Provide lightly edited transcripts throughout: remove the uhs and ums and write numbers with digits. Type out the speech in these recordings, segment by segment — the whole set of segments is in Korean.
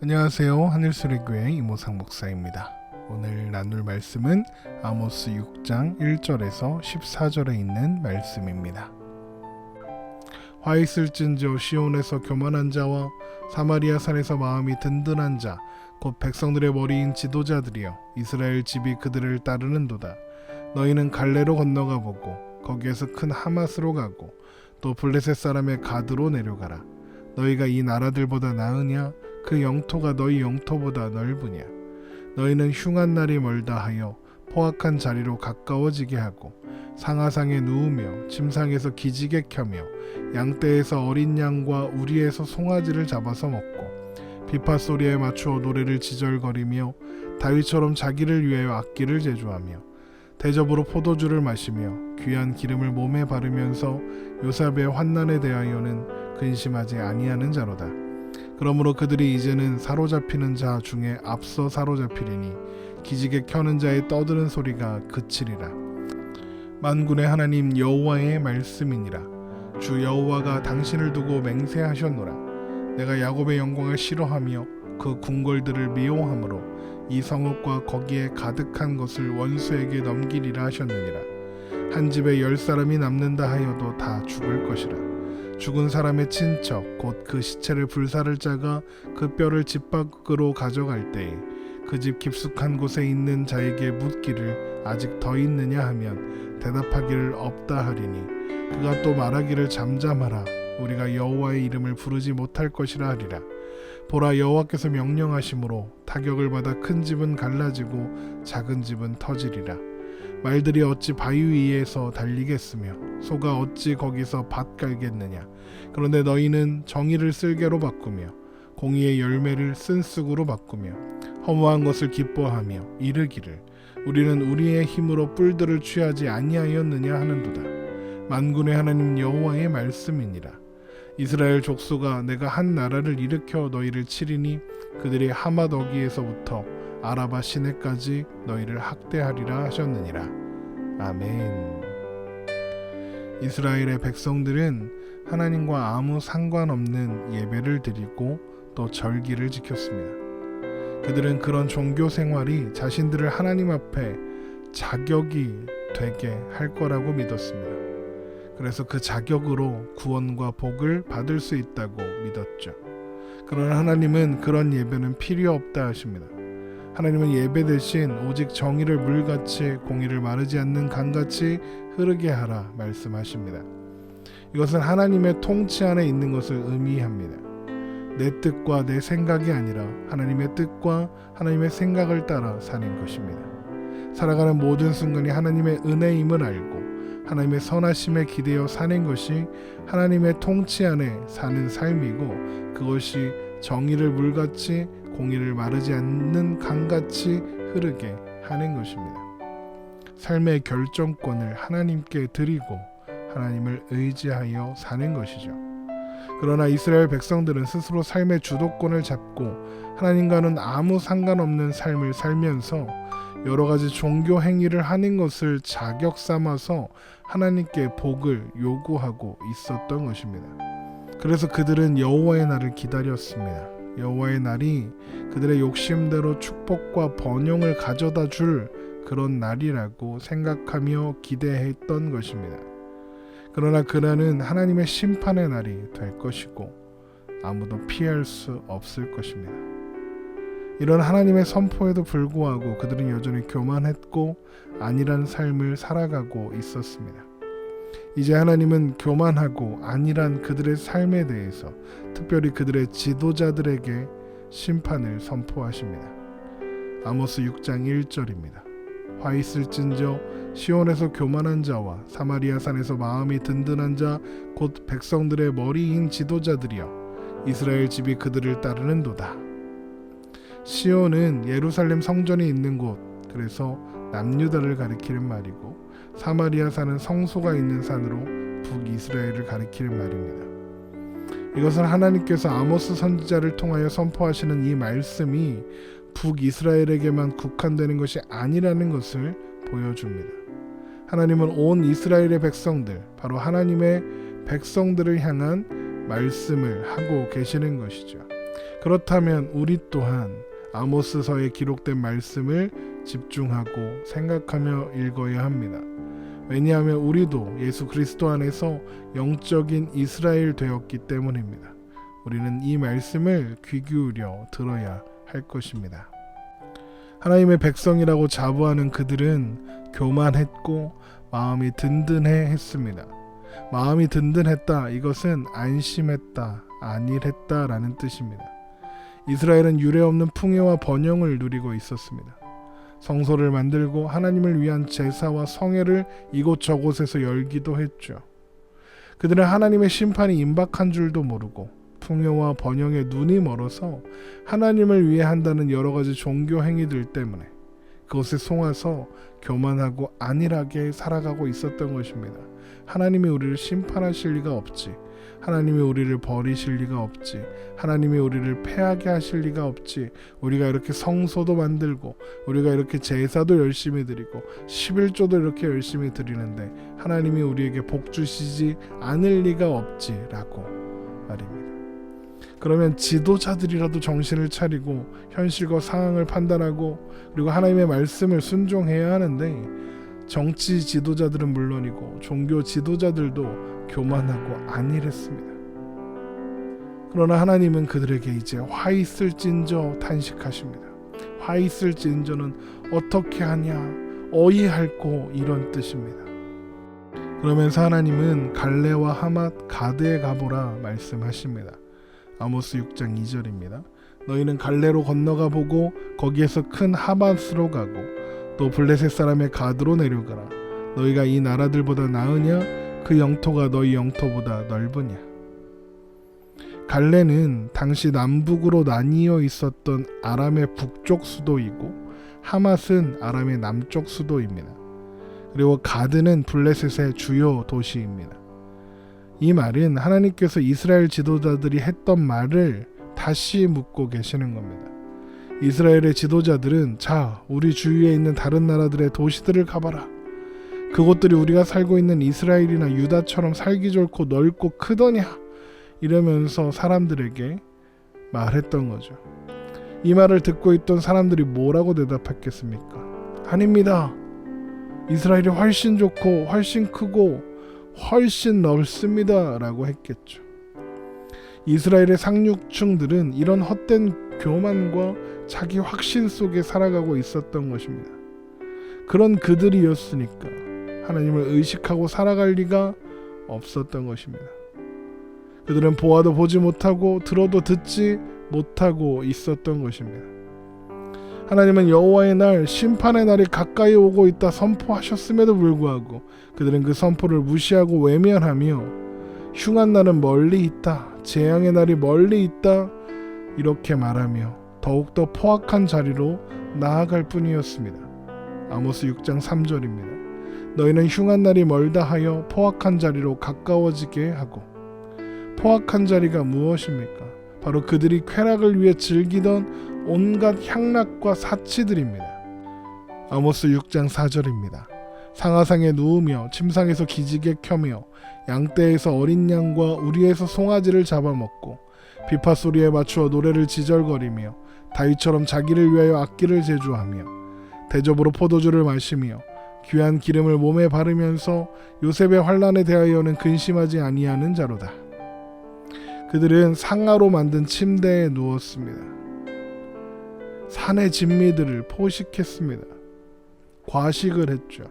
안녕하세요. 하늘소리교회 이모상 목사입니다. 오늘 나눌 말씀은 아모스 6장 1절에서 14절에 있는 말씀입니다. 화 있을진저 시온에서 교만한 자와 사마리아 산에서 마음이 든든한 자 곧 백성들의 머리인 지도자들이여 이스라엘 집이 그들을 따르는도다. 너희는 갈레로 건너가 보고 거기에서 큰 하맛으로 가고 또 블레셋 사람의 가드로 내려가라. 너희가 이 나라들보다 나으냐? 그 영토가 너희 영토보다 넓으냐? 너희는 흉한 날이 멀다 하여 포악한 자리로 가까워지게 하고 상하상에 누우며 침상에서 기지개 켜며 양떼에서 어린 양과 우리에서 송아지를 잡아서 먹고 비파 소리에 맞추어 노래를 지절거리며 다윗처럼 자기를 위하여 악기를 제조하며 대접으로 포도주를 마시며 귀한 기름을 몸에 바르면서 요셉의 환난에 대하여는 근심하지 아니하는 자로다. 그러므로 그들이 이제는 사로잡히는 자 중에 앞서 사로잡히리니 기지개 켜는 자의 떠드는 소리가 그치리라. 만군의 하나님 여호와의 말씀이니라. 주 여호와가 당신을 두고 맹세하셨노라. 내가 야곱의 영광을 싫어하며 그 궁궐들을 미워함으로 이 성읍과 거기에 가득한 것을 원수에게 넘기리라 하셨느니라. 한 집에 10사람이 남는다 하여도 다 죽을 것이라. 죽은 사람의 친척 곧 그 시체를 불사를 자가 그 뼈를 집 밖으로 가져갈 때에 그 집 깊숙한 곳에 있는 자에게 묻기를 아직 더 있느냐 하면 대답하기를 없다 하리니 그가 또 말하기를 잠잠하라. 우리가 여호와의 이름을 부르지 못할 것이라 하리라. 보라, 여호와께서 명령하심으로 타격을 받아 큰 집은 갈라지고 작은 집은 터지리라. 말들이 어찌 바위 위에서 달리겠으며 소가 어찌 거기서 밭 갈겠느냐. 그런데 너희는 정의를 쓸개로 바꾸며 공의의 열매를 쓴쑥으로 바꾸며 허무한 것을 기뻐하며 이르기를 우리는 우리의 힘으로 뿔들을 취하지 아니하였느냐 하는도다. 만군의 하나님 여호와의 말씀이니라. 이스라엘 족속아, 내가 한 나라를 일으켜 너희를 치리니 그들이 하맛 어기에서부터 아라바 시내까지 너희를 학대하리라 하셨느니라. 아멘. 이스라엘의 백성들은 하나님과 아무 상관없는 예배를 드리고 또 절기를 지켰습니다. 그들은 그런 종교 생활이 자신들을 하나님 앞에 자격이 되게 할 거라고 믿었습니다. 그래서 그 자격으로 구원과 복을 받을 수 있다고 믿었죠. 그러나 하나님은 그런 예배는 필요 없다 하십니다. 하나님은 예배 대신 오직 정의를 물같이 공의를 마르지 않는 강같이 흐르게 하라 말씀하십니다. 이것은 하나님의 통치 안에 있는 것을 의미합니다. 내 뜻과 내 생각이 아니라 하나님의 뜻과 하나님의 생각을 따라 사는 것입니다. 살아가는 모든 순간이 하나님의 은혜임을 알고 하나님의 선하심에 기대어 사는 것이 하나님의 통치 안에 사는 삶이고 그것이 정의를 물같이 공의를 마르지 않는 강같이 흐르게 하는 것입니다. 삶의 결정권을 하나님께 드리고 하나님을 의지하여 사는 것이죠. 그러나 이스라엘 백성들은 스스로 삶의 주도권을 잡고 하나님과는 아무 상관없는 삶을 살면서 여러 가지 종교 행위를 하는 것을 자격 삼아서 하나님께 복을 요구하고 있었던 것입니다. 그래서 그들은 여호와의 날을 기다렸습니다. 여호와의 날이 그들의 욕심대로 축복과 번영을 가져다 줄 그런 날이라고 생각하며 기대했던 것입니다. 그러나 그날은 하나님의 심판의 날이 될 것이고 아무도 피할 수 없을 것입니다. 이런 하나님의 선포에도 불구하고 그들은 여전히 교만했고 안일한 삶을 살아가고 있었습니다. 이제 하나님은 교만하고 안일한 그들의 삶에 대해서 특별히 그들의 지도자들에게 심판을 선포하십니다. 아모스 6장 1절입니다. 화 있을진저 시온에서 교만한 자와 사마리아 산에서 마음이 든든한 자 곧 백성들의 머리인 지도자들이여 이스라엘 집이 그들을 따르는도다. 시온은 예루살렘 성전이 있는 곳, 그래서 남유다를 가리키는 말이고 사마리아 산은 성소가 있는 산으로 북이스라엘을 가리키는 말입니다. 이것은 하나님께서 아모스 선지자를 통하여 선포하시는 이 말씀이 북이스라엘에게만 국한되는 것이 아니라는 것을 보여줍니다. 하나님은 온 이스라엘의 백성들, 바로 하나님의 백성들을 향한 말씀을 하고 계시는 것이죠. 그렇다면 우리 또한 아모스서에 기록된 말씀을 집중하고 생각하며 읽어야 합니다. 왜냐하면 우리도 예수 그리스도 안에서 영적인 이스라엘 되었기 때문입니다. 우리는 이 말씀을 귀 기울여 들어야 할 것입니다. 하나님의 백성이라고 자부하는 그들은 교만했고 마음이 든든해 했습니다. 마음이 든든했다, 이것은 안심했다, 안일했다 라는 뜻입니다. 이스라엘은 유례없는 풍요와 번영을 누리고 있었습니다. 성소를 만들고 하나님을 위한 제사와 성회를 이곳저곳에서 열기도 했죠. 그들은 하나님의 심판이 임박한 줄도 모르고 풍요와 번영에 눈이 멀어서 하나님을 위해 한다는 여러 가지 종교 행위들 때문에 그것에 속아서 교만하고 안일하게 살아가고 있었던 것입니다. 하나님이 우리를 심판하실 리가 없지, 하나님이 우리를 버리실 리가 없지, 하나님이 우리를 패하게 하실 리가 없지, 우리가 이렇게 성소도 만들고 우리가 이렇게 제사도 열심히 드리고 11조도 이렇게 열심히 드리는데 하나님이 우리에게 복 주시지 않을 리가 없지 라고 말입니다. 그러면 지도자들이라도 정신을 차리고 현실과 상황을 판단하고 그리고 하나님의 말씀을 순종해야 하는데, 정치 지도자들은 물론이고 종교 지도자들도 교만하고 안일했습니다. 그러나 하나님은 그들에게 이제 화 있을진저 탄식하십니다. 화 있을진저는 어떻게 하냐, 어이할꼬 이런 뜻입니다. 그러면서 하나님은 갈레와 하맛 가드에 가보라 말씀하십니다. 아모스 6장 2절입니다. 너희는 갈레로 건너가 보고 거기에서 큰 하맛으로 가고 또 블레셋 사람의 가드로 내려가라. 너희가 이 나라들보다 나으냐? 그 영토가 너희 영토보다 넓으냐? 갈레는 당시 남북으로 나뉘어 있었던 아람의 북쪽 수도이고 하맛은 아람의 남쪽 수도입니다. 그리고 가드는 블레셋의 주요 도시입니다. 이 말은 하나님께서 이스라엘 지도자들이 했던 말을 다시 묻고 계시는 겁니다. 이스라엘의 지도자들은 자, 우리 주위에 있는 다른 나라들의 도시들을 가봐라. 그곳들이 우리가 살고 있는 이스라엘이나 유다처럼 살기 좋고 넓고 크더냐? 이러면서 사람들에게 말했던 거죠. 이 말을 듣고 있던 사람들이 뭐라고 대답했겠습니까? 아닙니다. 이스라엘이 훨씬 좋고 훨씬 크고 훨씬 넓습니다 라고 했겠죠. 이스라엘의 상류층들은 이런 헛된 교만과 자기 확신 속에 살아가고 있었던 것입니다. 그런 그들이었으니까 하나님을 의식하고 살아갈 리가 없었던 것입니다. 그들은 보아도 보지 못하고 들어도 듣지 못하고 있었던 것입니다. 하나님은 여호와의 날, 심판의 날이 가까이 오고 있다 선포하셨음에도 불구하고 그들은 그 선포를 무시하고 외면하며 흉한 날은 멀리 있다, 재앙의 날이 멀리 있다 이렇게 말하며 더욱더 포악한 자리로 나아갈 뿐이었습니다. 아모스 6장 3절입니다. 너희는 흉한 날이 멀다 하여 포악한 자리로 가까워지게 하고, 포악한 자리가 무엇입니까? 바로 그들이 쾌락을 위해 즐기던 온갖 향락과 사치들입니다. 아모스 6장 4절입니다. 상하상에 누우며 침상에서 기지개 켜며 양떼에서 어린 양과 우리에서 송아지를 잡아먹고 비파 소리에 맞추어 노래를 지절거리며 다윗처럼 자기를 위하여 악기를 제주하며 대접으로 포도주를 마시며 귀한 기름을 몸에 바르면서 요셉의 환난에 대하여는 근심하지 아니하는 자로다. 그들은 상아로 만든 침대에 누웠습니다. 산의 진미들을 포식했습니다. 과식을 했죠.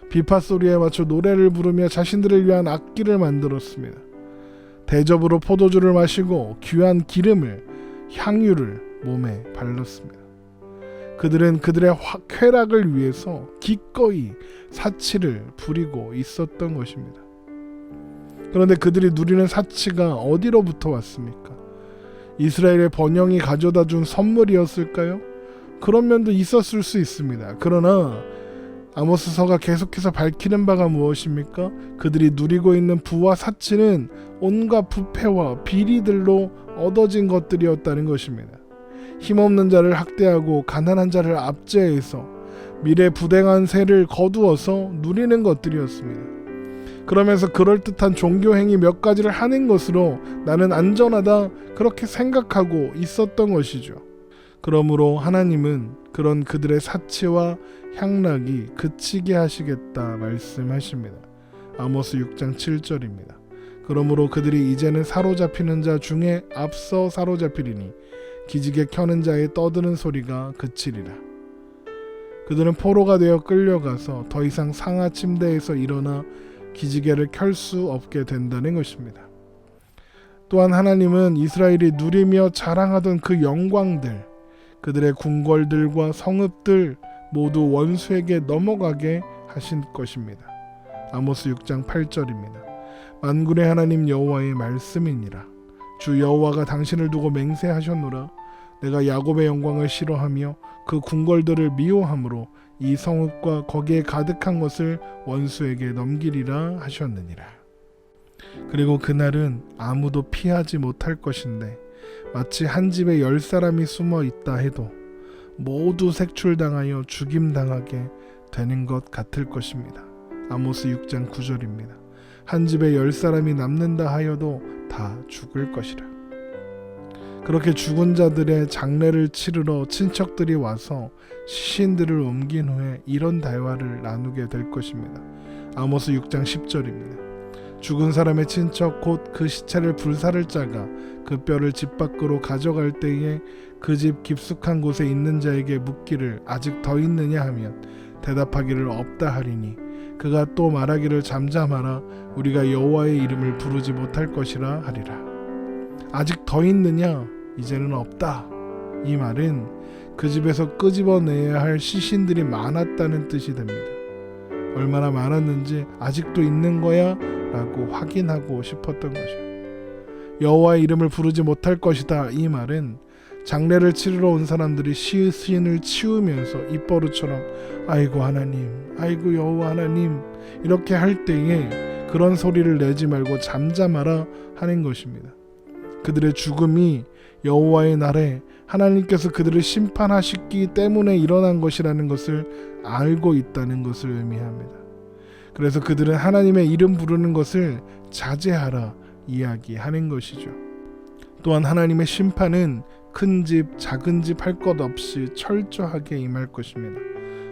비파 소리에 맞춰 노래를 부르며 자신들을 위한 악기를 만들었습니다. 대접으로 포도주를 마시고 귀한 기름을, 향유를 몸에 발랐습니다. 그들은 그들의 쾌락을 위해서 기꺼이 사치를 부리고 있었던 것입니다. 그런데 그들이 누리는 사치가 어디로부터 왔습니까? 이스라엘의 번영이 가져다 준 선물이었을까요? 그런 면도 있었을 수 있습니다. 그러나 아모스서가 계속해서 밝히는 바가 무엇입니까? 그들이 누리고 있는 부와 사치는 온갖 부패와 비리들로 얻어진 것들이었다는 것입니다. 힘없는 자를 학대하고 가난한 자를 압제해서 미래 부댕한 새를 거두어서 누리는 것들이었습니다. 그러면서 그럴듯한 종교 행위 몇 가지를 하는 것으로 나는 안전하다 그렇게 생각하고 있었던 것이죠. 그러므로 하나님은 그런 그들의 사치와 향락이 그치게 하시겠다 말씀하십니다. 아모스 6장 7절입니다. 그러므로 그들이 이제는 사로잡히는 자 중에 앞서 사로잡히리니 기지개 켜는 자의 떠드는 소리가 그치리라. 그들은 포로가 되어 끌려가서 더 이상 상하 침대에서 일어나 기지개를 켤 수 없게 된다는 것입니다. 또한 하나님은 이스라엘이 누리며 자랑하던 그 영광들, 그들의 궁궐들과 성읍들 모두 원수에게 넘어가게 하신 것입니다. 아모스 6장 8절입니다. 만군의 하나님 여호와의 말씀이니라. 주 여호와가 당신을 두고 맹세하셨노라. 내가 야곱의 영광을 싫어하며 그 궁궐들을 미워함으로 이 성읍과 거기에 가득한 것을 원수에게 넘기리라 하셨느니라. 그리고 그날은 아무도 피하지 못할 것인데 마치 한 집에 10사람이 숨어 있다 해도 모두 색출당하여 죽임당하게 되는 것 같을 것입니다. 아모스 6장 9절입니다. 한 집에 10사람이 남는다 하여도 다 죽을 것이라. 그렇게 죽은 자들의 장례를 치르러 친척들이 와서 시신들을 옮긴 후에 이런 대화를 나누게 될 것입니다. 아모스 6장 10절입니다. 죽은 사람의 친척 곧 그 시체를 불사를 자가 그 뼈를 집 밖으로 가져갈 때에 그 집 깊숙한 곳에 있는 자에게 묻기를 아직 더 있느냐 하면 대답하기를 없다 하리니 그가 또 말하기를 잠잠하라 우리가 여호와의 이름을 부르지 못할 것이라 하리라. 아직 더 있느냐? 이제는 없다. 이 말은 그 집에서 끄집어내야 할 시신들이 많았다는 뜻이 됩니다. 얼마나 많았는지 아직도 있는 거야? 라고 확인하고 싶었던 거죠. 여호와의 이름을 부르지 못할 것이다. 이 말은 장례를 치르러 온 사람들이 시신을 치우면서 입버릇처럼 아이고 하나님, 아이고 여호와 하나님 이렇게 할 때에 그런 소리를 내지 말고 잠잠하라 하는 것입니다. 그들의 죽음이 여호와의 날에 하나님께서 그들을 심판하시기 때문에 일어난 것이라는 것을 알고 있다는 것을 의미합니다. 그래서 그들은 하나님의 이름 부르는 것을 자제하라 이야기하는 것이죠. 또한 하나님의 심판은 큰 집, 작은 집 할 것 없이 철저하게 임할 것입니다.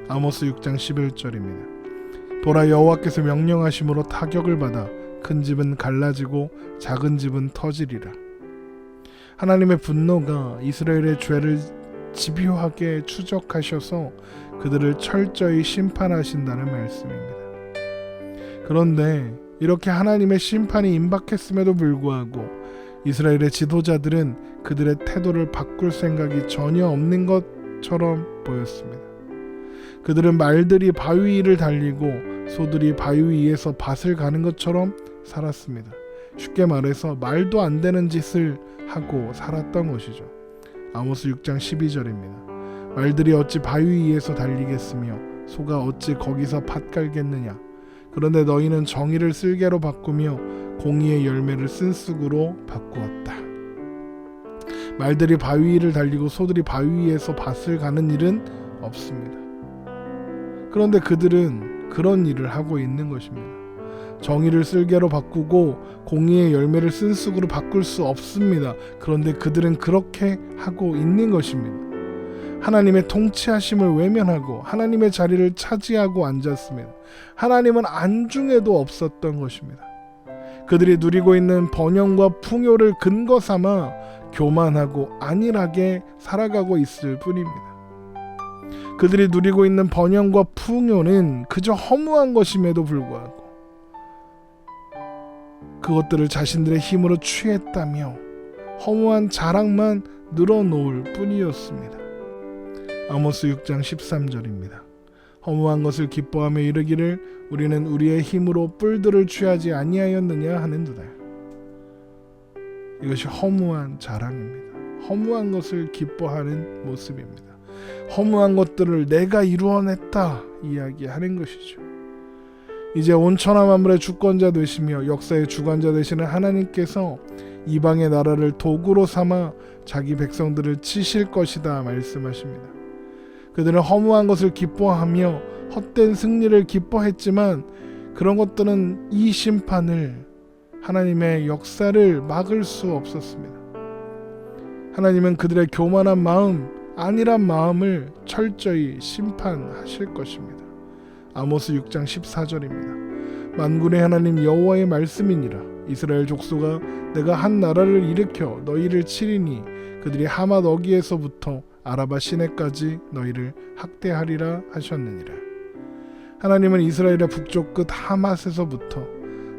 아모스 6장 11절입니다. 보라 여호와께서 명령하심으로 타격을 받아 큰 집은 갈라지고 작은 집은 터지리라. 하나님의 분노가 이스라엘의 죄를 집요하게 추적하셔서 그들을 철저히 심판하신다는 말씀입니다. 그런데 이렇게 하나님의 심판이 임박했음에도 불구하고 이스라엘의 지도자들은 그들의 태도를 바꿀 생각이 전혀 없는 것처럼 보였습니다. 그들은 말들이 바위 위를 달리고 소들이 바위 위에서 밭을 가는 것처럼 살았습니다. 쉽게 말해서 말도 안 되는 짓을 하고 살았던 것이죠. 아모스 6장 12절입니다. 말들이 어찌 바위 위에서 달리겠으며 소가 어찌 거기서 밭 갈겠느냐. 그런데 너희는 정의를 쓸개로 바꾸며 공의의 열매를 쓴쑥으로 바꾸었다. 말들이 바위 위를 달리고 소들이 바위 위에서 밭을 가는 일은 없습니다. 그런데 그들은 그런 일을 하고 있는 것입니다. 정의를 쓸개로 바꾸고 공의의 열매를 쓴쑥으로 바꿀 수 없습니다. 그런데 그들은 그렇게 하고 있는 것입니다. 하나님의 통치하심을 외면하고 하나님의 자리를 차지하고 앉았습니다. 하나님은 안중에도 없었던 것입니다. 그들이 누리고 있는 번영과 풍요를 근거 삼아 교만하고 안일하게 살아가고 있을 뿐입니다. 그들이 누리고 있는 번영과 풍요는 그저 허무한 것임에도 불구하고 그것들을 자신들의 힘으로 취했다며 허무한 자랑만 늘어놓을 뿐이었습니다. 아모스 6장 13절입니다. 허무한 것을 기뻐하며 이르기를 우리는 우리의 힘으로 뿔들을 취하지 아니하였느냐 하는도다. 이것이 허무한 자랑입니다. 허무한 것을 기뻐하는 모습입니다. 허무한 것들을 내가 이루어냈다 이야기하는 것이죠. 이제 온 천하 만물의 주권자 되시며 역사의 주관자 되시는 하나님께서 이방의 나라를 도구로 삼아 자기 백성들을 치실 것이다 말씀하십니다. 그들은 허무한 것을 기뻐하며 헛된 승리를 기뻐했지만 그런 것들은 이 심판을, 하나님의 역사를 막을 수 없었습니다. 하나님은 그들의 교만한 마음, 안일한 마음을 철저히 심판하실 것입니다. 아모스 6장 14절입니다. 만군의 하나님 여호와의 말씀이니라. 이스라엘 족속아, 내가 한 나라를 일으켜 너희를 치리니 그들이 하맛 어기에서부터 아라바 시내까지 너희를 학대하리라 하셨느니라. 하나님은 이스라엘의 북쪽 끝 하맛에서부터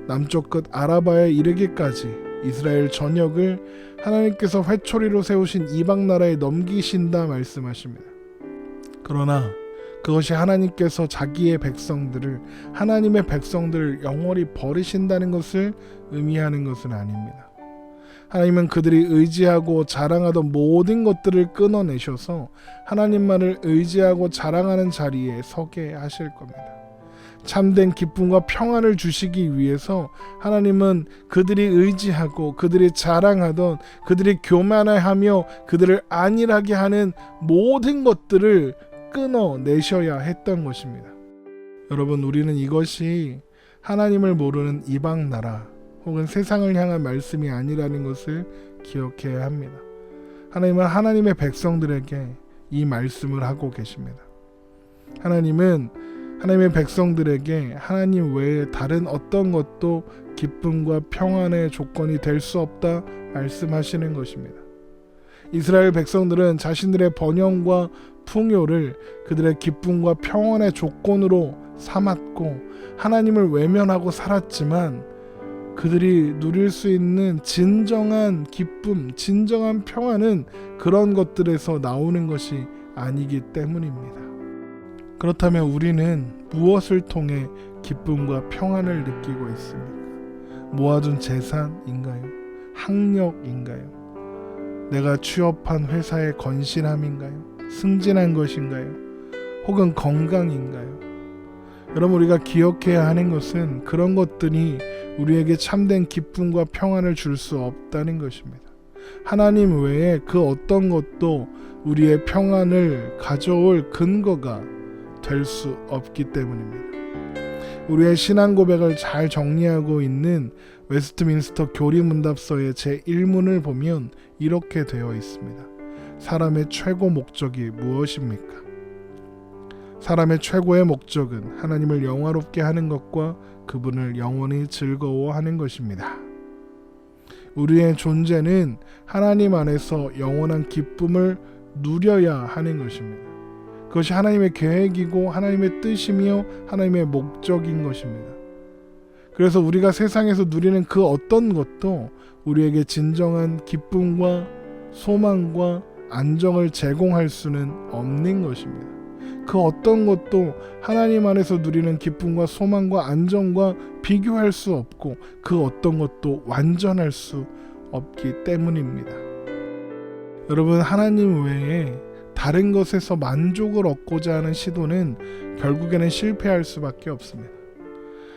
남쪽 끝 아라바에 이르기까지 이스라엘 전역을 하나님께서 회초리로 세우신 이방 나라에 넘기신다 말씀하십니다. 그러나 그것이 하나님께서 자기의 백성들을, 하나님의 백성들을 영원히 버리신다는 것을 의미하는 것은 아닙니다. 하나님은 그들이 의지하고 자랑하던 모든 것들을 끊어내셔서 하나님만을 의지하고 자랑하는 자리에 서게 하실 겁니다. 참된 기쁨과 평안을 주시기 위해서 하나님은 그들이 의지하고 그들이 자랑하던, 그들이 교만해하며 그들을 안일하게 하는 모든 것들을 끊어내셔야 했던 것입니다. 여러분, 우리는 이것이 하나님을 모르는 이방 나라 혹은 세상을 향한 말씀이 아니라는 것을 기억해야 합니다. 하나님은 하나님의 백성들에게 이 말씀을 하고 계십니다. 하나님은 하나님의 백성들에게 하나님 외에 다른 어떤 것도 기쁨과 평안의 조건이 될 수 없다 말씀하시는 것입니다. 이스라엘 백성들은 자신들의 번영과 풍요를 그들의 기쁨과 평안의 조건으로 삼았고 하나님을 외면하고 살았지만 그들이 누릴 수 있는 진정한 기쁨, 진정한 평안은 그런 것들에서 나오는 것이 아니기 때문입니다. 그렇다면 우리는 무엇을 통해 기쁨과 평안을 느끼고 있습니까? 모아둔 재산인가요? 학력인가요? 내가 취업한 회사의 건실함인가요? 승진한 것인가요? 혹은 건강인가요? 여러분, 우리가 기억해야 하는 것은 그런 것들이 우리에게 참된 기쁨과 평안을 줄 수 없다는 것입니다. 하나님 외에 그 어떤 것도 우리의 평안을 가져올 근거가 될 수 없기 때문입니다. 우리의 신앙 고백을 잘 정리하고 있는 웨스트민스터 교리문답서의 제1문을 보면 이렇게 되어 있습니다. 사람의 최고 목적이 무엇입니까? 사람의 최고의 목적은 하나님을 영화롭게 하는 것과 그분을 영원히 즐거워하는 것입니다. 우리의 존재는 하나님 안에서 영원한 기쁨을 누려야 하는 것입니다. 그것이 하나님의 계획이고 하나님의 뜻이며 하나님의 목적인 것입니다. 그래서 우리가 세상에서 누리는 그 어떤 것도 우리에게 진정한 기쁨과 소망과 안정을 제공할 수는 없는 것입니다. 그 어떤 것도 하나님 안에서 누리는 기쁨과 소망과 안정과 비교할 수 없고 그 어떤 것도 완전할 수 없기 때문입니다. 여러분, 하나님 외에 다른 것에서 만족을 얻고자 하는 시도는 결국에는 실패할 수밖에 없습니다.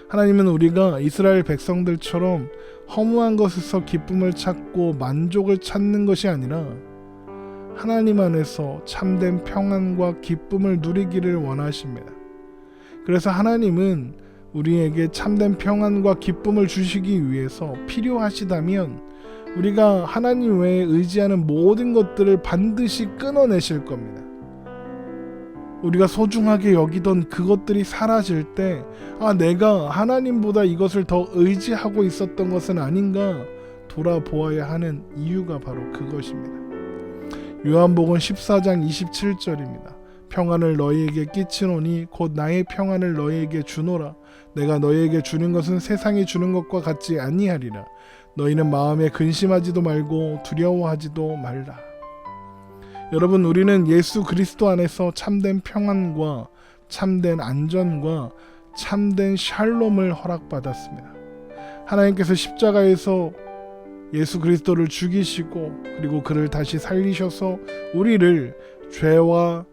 하나님은 우리가 이스라엘 백성들처럼 허무한 것에서 기쁨을 찾고 만족을 찾는 것이 아니라 하나님 안에서 참된 평안과 기쁨을 누리기를 원하십니다. 그래서 하나님은 우리에게 참된 평안과 기쁨을 주시기 위해서 필요하시다면 우리가 하나님 외에 의지하는 모든 것들을 반드시 끊어내실 겁니다. 우리가 소중하게 여기던 그것들이 사라질 때 내가 하나님보다 이것을 더 의지하고 있었던 것은 아닌가 돌아보아야 하는 이유가 바로 그것입니다. 요한복음 14장 27절입니다. 평안을 너희에게 끼치노니 곧 나의 평안을 너희에게 주노라. 내가 너희에게 주는 것은 세상이 주는 것과 같지 아니하리라. 너희는 마음에 근심하지도 말고 두려워하지도 말라. 여러분, 우리는 예수 그리스도 안에서 참된 평안과 참된 안전과 참된 샬롬을 허락받았습니다. 하나님께서 십자가에서 예수 그리스도를 죽이시고 그리고 그를 다시 살리셔서 우리를 죄와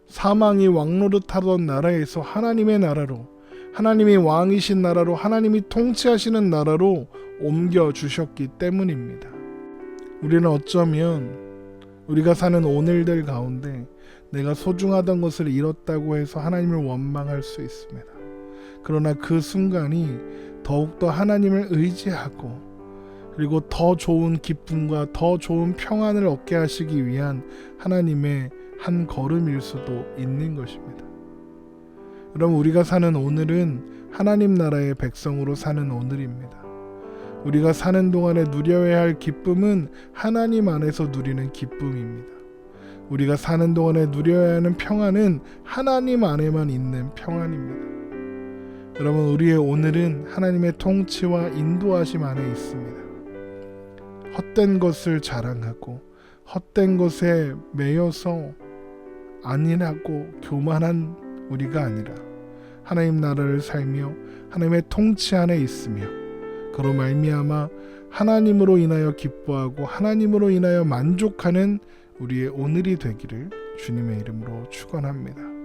사망이 왕노릇하던 나라에서 하나님의 나라로, 하나님이 왕이신 나라로, 하나님이 통치하시는 나라로 옮겨주셨기 때문입니다. 우리는 어쩌면 우리가 사는 오늘들 가운데 내가 소중하던 것을 잃었다고 해서 하나님을 원망할 수 있습니다. 그러나 그 순간이 더욱더 하나님을 의지하고 그리고 더 좋은 기쁨과 더 좋은 평안을 얻게 하시기 위한 하나님의 한 걸음일 수도 있는 것입니다. 여러분, 우리가 사는 오늘은 하나님 나라의 백성으로 사는 오늘입니다. 우리가 사는 동안에 누려야 할 기쁨은 하나님 안에서 누리는 기쁨입니다. 우리가 사는 동안에 누려야 하는 평안은 하나님 안에만 있는 평안입니다. 여러분, 우리의 오늘은 하나님의 통치와 인도하심 안에 있습니다. 헛된 것을 자랑하고 헛된 것에 매여서 안일하고 교만한 우리가 아니라 하나님 나라를 살며 하나님의 통치 안에 있으며 그로 말미암아 하나님으로 인하여 기뻐하고 하나님으로 인하여 만족하는 우리의 오늘이 되기를 주님의 이름으로 축원합니다.